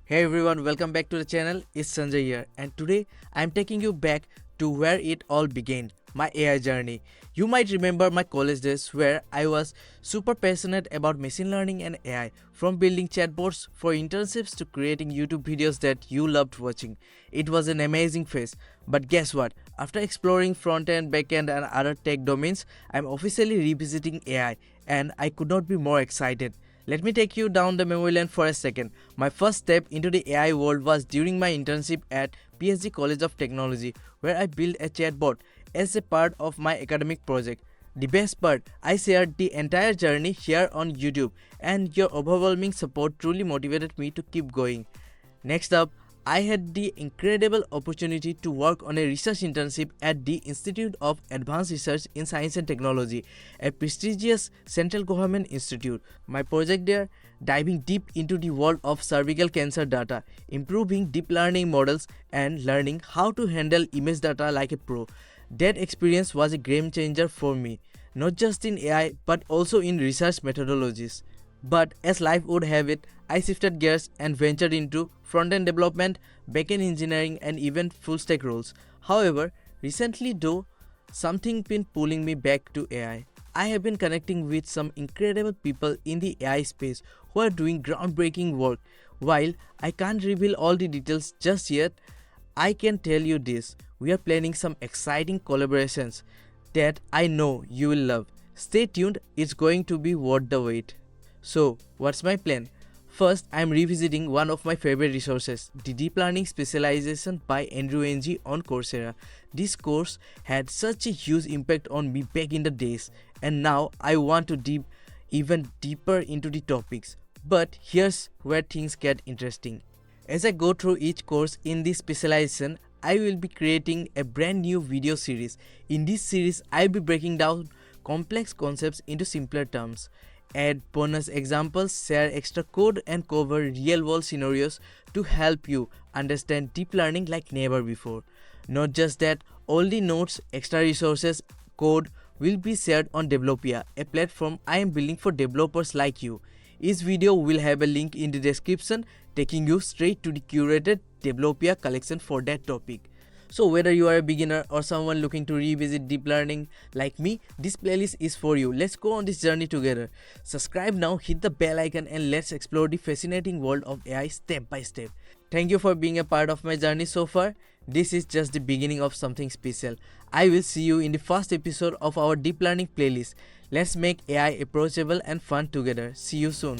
Hey everyone, welcome back to the channel. It's Sanjay here, and today I'm taking you back to where it all began, my AI journey. You might remember my college days where I was super passionate about machine learning and AI, from building chatbots for internships to creating YouTube videos that you loved watching. It was an amazing phase. But guess what? After exploring frontend, backend, and other tech domains, I'm officially revisiting AI, and I could not be more excited. Let me take you down the memory lane for a second. My first step into the AI world was during my internship at PSG College of Technology, where I built a chatbot as a part of my academic project. The best part, I shared the entire journey here on YouTube, and your overwhelming support truly motivated me to keep going. Next up, I had the incredible opportunity to work on a research internship at the Institute of Advanced Research in Science and Technology, a prestigious central government institute. My project there, diving deep into the world of cervical cancer data, improving deep learning models, and learning how to handle image data like a pro. That experience was a game changer for me, not just in AI but also in research methodologies. But as life would have it, I shifted gears and ventured into front-end development, back-end engineering, and even full-stack roles. However, recently though, something been pulling me back to AI. I have been connecting with some incredible people in the AI space who are doing groundbreaking work. While I can't reveal all the details just yet, I can tell you this: we are planning some exciting collaborations that I know you will love. Stay tuned, it's going to be worth the wait. So, what's my plan? First, I'm revisiting one of my favorite resources, the Deep Learning Specialization by Andrew Ng on Coursera. This course had such a huge impact on me back in the days, and now I want to dive even deeper into the topics. But here's where things get interesting. As I go through each course in this specialization, I will be creating a brand new video series. In this series, I'll be breaking down complex concepts into simpler terms, add bonus examples, share extra code, and cover real-world scenarios to help you understand deep learning like never before. Not just that, all the notes, extra resources, code will be shared on Devlopea, a platform I am building for developers like you. Each video will have a link in the description taking you straight to the curated Devlopea collection for that topic. So whether you are a beginner or someone looking to revisit deep learning like me, this playlist is for you. Let's go on this journey together. Subscribe now, hit the bell icon, and let's explore the fascinating world of AI step by step. Thank you for being a part of my journey so far. This is just the beginning of something special. I will see you in the first episode of our deep learning playlist. Let's make AI approachable and fun together. See you soon.